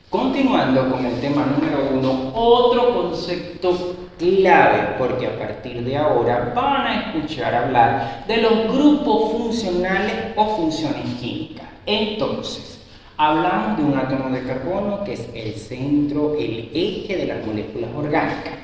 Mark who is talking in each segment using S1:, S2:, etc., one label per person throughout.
S1: Continuando con el tema número 1, otro concepto clave, porque a partir de ahora van a escuchar hablar de los grupos funcionales o funciones químicas. Entonces, hablamos de un átomo de carbono que es el centro, el eje de las moléculas orgánicas.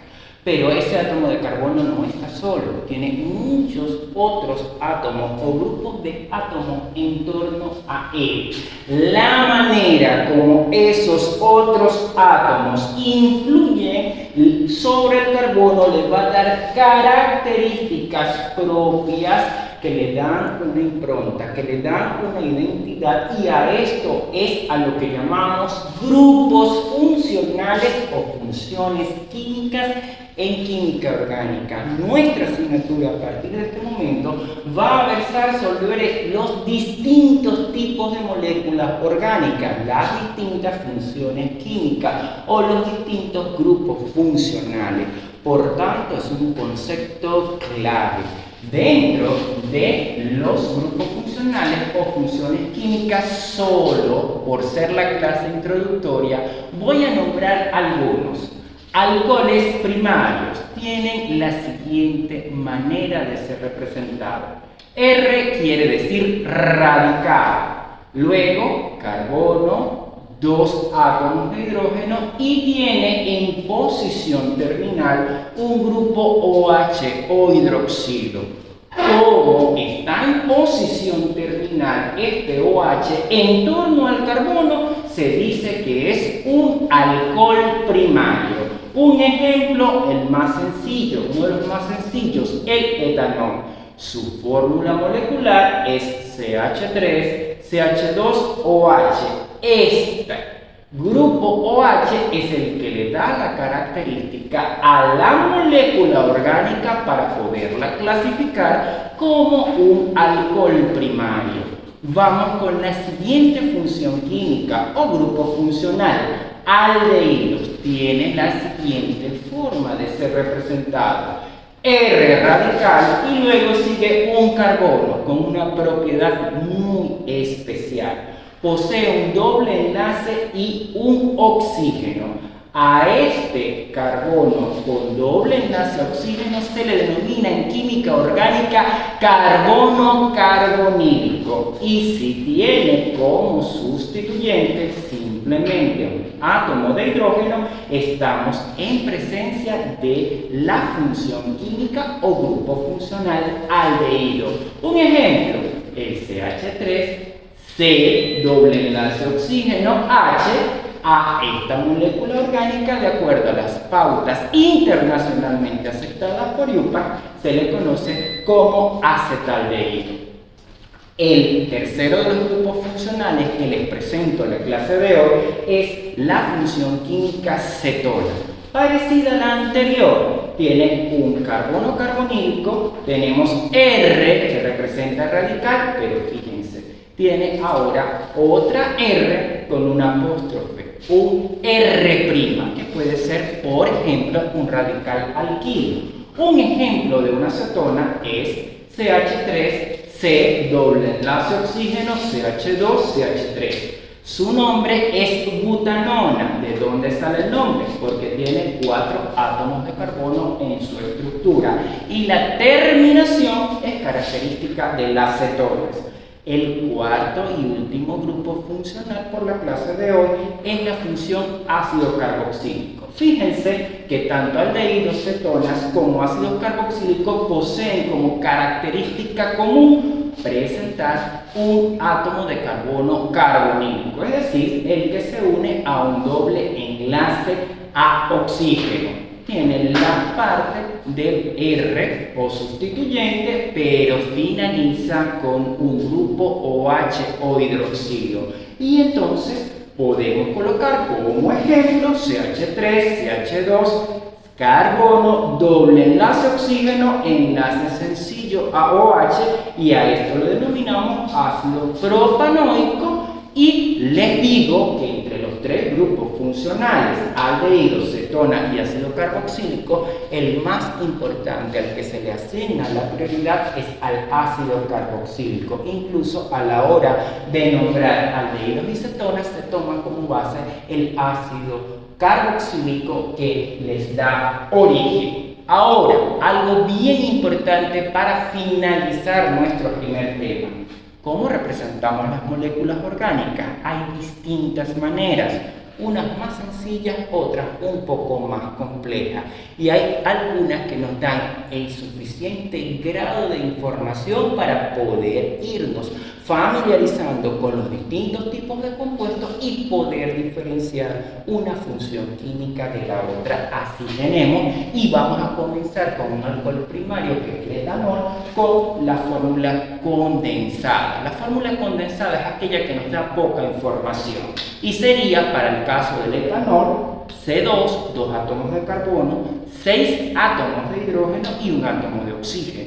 S1: Pero ese átomo de carbono no está solo, tiene muchos otros átomos o grupos de átomos en torno a él. La manera como esos otros átomos influyen sobre el carbono le va a dar características propias que le dan una impronta, que le dan una identidad, y a esto es a lo que llamamos grupos funcionales o funciones químicas en química orgánica. Nuestra asignatura a partir de este momento va a versar sobre los distintos tipos de moléculas orgánicas, las distintas funciones químicas o los distintos grupos funcionales. Por tanto, es un concepto clave. Dentro de los grupos funcionales o funciones químicas, solo por ser la clase introductoria, voy a nombrar algunos. Alcoholes primarios tienen la siguiente manera de ser representados. R quiere decir radical, luego carbono, dos átomos de hidrógeno y tiene en posición terminal un grupo OH o hidroxilo. Como está en posición terminal este OH en torno al carbono, se dice que es un alcohol primario. Un ejemplo, el más sencillo, uno de los más sencillos, el etanol. Su fórmula molecular es CH3, CH2OH. Este grupo OH es el que le da la característica a la molécula orgánica para poderla clasificar como un alcohol primario. Vamos con la siguiente función química o grupo funcional. Aldehídos tiene la siguiente forma de ser representado. R radical y luego sigue un carbono con una propiedad muy especial. Posee un doble enlace y un oxígeno. A este carbono con doble enlace oxígeno se le denomina en química orgánica carbono carbonílico. Y si tiene como sustituyente simplemente un átomo de hidrógeno, estamos en presencia de la función química o grupo funcional aldehído. Un ejemplo, el CH3, C, doble enlace oxígeno, H, a esta molécula orgánica, de acuerdo a las pautas internacionalmente aceptadas por IUPAC, se le conoce como acetaldehído. El tercero de los grupos funcionales que les presento en la clase de hoy es la función química cetona. Parecida a la anterior, tiene un carbono carbonílico, tenemos R que representa el radical, pero fíjense, tiene ahora otra R con un apóstrofe, un R', que puede ser, por ejemplo, un radical alquilo. Un ejemplo de una cetona es CH3, C, doble enlace oxígeno, CH2, CH3. Su nombre es butanona. ¿De dónde sale el nombre? Porque tiene 4 átomos de carbono en su estructura. Y la terminación es característica de las cetonas. El cuarto y último grupo funcional por la clase de hoy es la función ácido carboxílico. Fíjense que tanto aldehídos, cetonas como ácidos carboxílicos poseen como característica común presentar un átomo de carbono carbonílico, es decir, el que se une a un doble enlace a oxígeno. Tiene la parte del R o sustituyente, pero finaliza con un grupo OH o hidroxilo. Y entonces podemos colocar como ejemplo CH3, CH2, carbono, doble enlace oxígeno, enlace sencillo a OH, y a esto lo denominamos ácido propanoico. Y les digo que entre los los tres grupos funcionales, aldehído, cetona y ácido carboxílico, el más importante al que se le asigna la prioridad es al ácido carboxílico. Incluso a la hora de nombrar aldehídos y cetonas se toma como base el ácido carboxílico que les da origen. Ahora, algo bien importante para finalizar nuestro primer tema. ¿Cómo representamos las moléculas orgánicas? Hay distintas maneras, unas más sencillas, otras un poco más complejas. Y hay algunas que nos dan el suficiente grado de información para poder irnos familiarizando con los distintos tipos de compuestos y poder diferenciar una función química de la otra. Así tenemos, y vamos a comenzar con un alcohol primario que es el etanol, con la fórmula condensada. La fórmula condensada es aquella que nos da poca información y sería, para el caso del etanol, C2, 2 átomos de carbono, 6 átomos de hidrógeno y un átomo de oxígeno.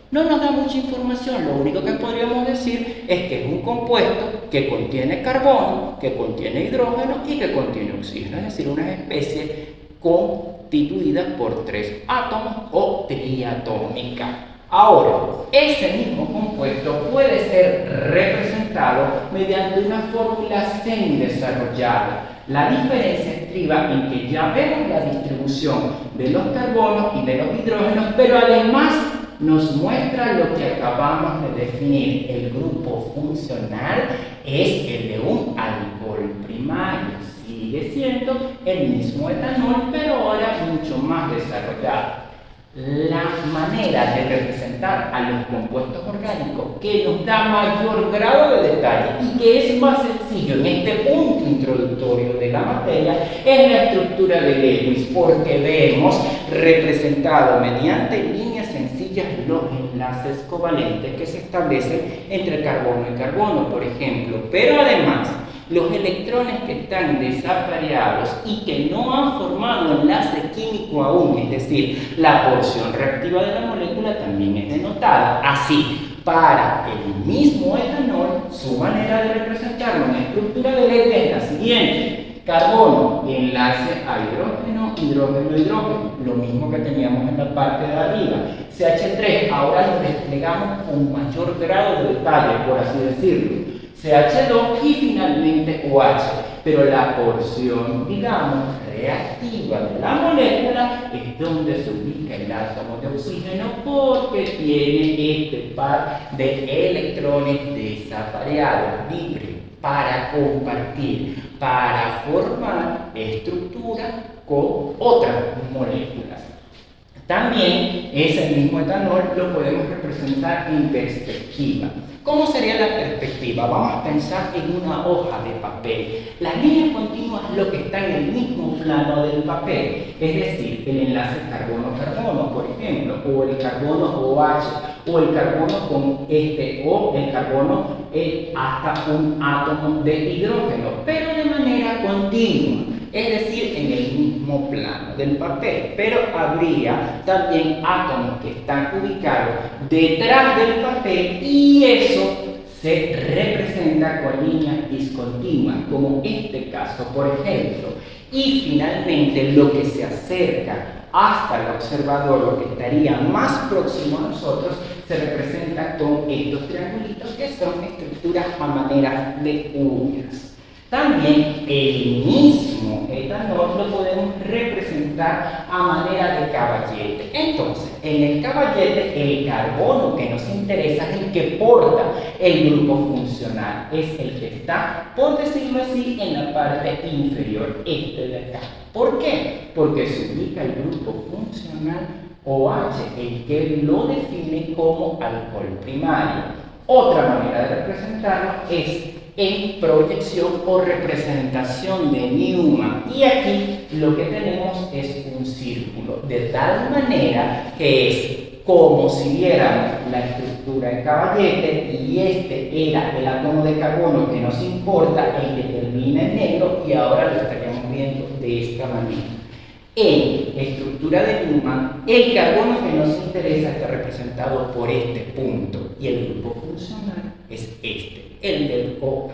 S1: No nos da mucha información, lo único que podríamos decir es que es un compuesto que contiene carbono, que contiene hidrógeno y que contiene oxígeno, es decir, una especie constituida por 3 átomos o triatómica. Ahora, ese mismo compuesto puede ser representado mediante una fórmula semidesarrollada. La diferencia estriba en que ya vemos la distribución de los carbonos y de los hidrógenos, pero además nos muestra lo que acabamos de definir. El grupo funcional es el de un alcohol primario. Sigue siendo el mismo etanol, pero ahora mucho más desarrollado. La manera de representar a los compuestos orgánicos que nos da mayor grado de detalle y que es más sencillo en este punto introductorio de la materia es la estructura de Lewis, porque vemos representado mediante líneas sencillas los enlaces covalentes que se establecen entre carbono y carbono, por ejemplo, pero además los electrones que están desapareados y que no han formado enlace químico aún, es decir, la porción reactiva de la molécula también es denotada. Así, para el mismo etanol, su manera de representarlo en la estructura de Lewis es la siguiente. Carbono, enlace a hidrógeno, hidrógeno, hidrógeno, lo mismo que teníamos en la parte de arriba. CH3, ahora lo desplegamos con mayor grado de detalle, por así decirlo. CH2 y finalmente OH, pero la porción, digamos, reactiva de la molécula es donde se ubica el átomo de oxígeno porque tiene este par de electrones desapareados, libres, para compartir, para formar estructura con otras moléculas. También ese mismo etanol lo podemos representar en perspectiva. ¿Cómo sería la perspectiva? Vamos a pensar en una hoja de papel. Las líneas continuas es lo que está en el mismo plano del papel, es decir, el enlace carbono-carbono, por ejemplo, o el carbono OH, o el carbono con o el carbono hasta un átomo de hidrógeno, pero de manera continua. Es decir, en el mismo plano del papel, pero habría también átomos que están ubicados detrás del papel y eso se representa con líneas discontinuas, como este caso, por ejemplo. Y finalmente, lo que se acerca hasta el observador, lo que estaría más próximo a nosotros, se representa con estos triangulitos que son estructuras a manera de uñas. También el mismo etanol lo podemos representar a manera de caballete. Entonces, en el caballete, el carbono que nos interesa es el que porta el grupo funcional. Es el que está, por decirlo así, en la parte inferior, este de acá. ¿Por qué? Porque se ubica el grupo funcional OH, el que lo define como alcohol primario. Otra manera de representarlo es en proyección o representación de Newman. Y aquí lo que tenemos es un círculo, de tal manera que es como si viéramos la estructura de caballete y este era el átomo de carbono que nos importa, el que termina en negro, y ahora lo estaríamos viendo de esta manera. En estructura de Newman, el carbono que nos interesa está representado por este punto y el grupo funcional es este, el del OH.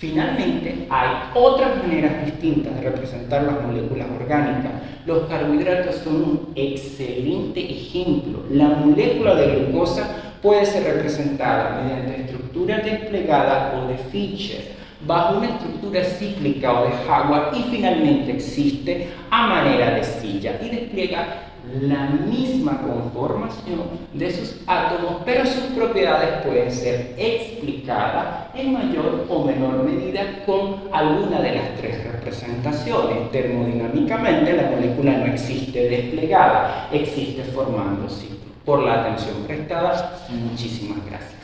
S1: Finalmente, hay otras maneras distintas de representar las moléculas orgánicas. Los carbohidratos son un excelente ejemplo. La molécula de glucosa puede ser representada mediante estructuras desplegadas o de Fischer, bajo una estructura cíclica o de Hayward, y finalmente existe a manera de silla y despliega la misma conformación de sus átomos, pero sus propiedades pueden ser explicadas en mayor o menor medida con alguna de las tres representaciones. Termodinámicamente, la molécula no existe desplegada, existe formando ciclos. Por la atención prestada, muchísimas gracias.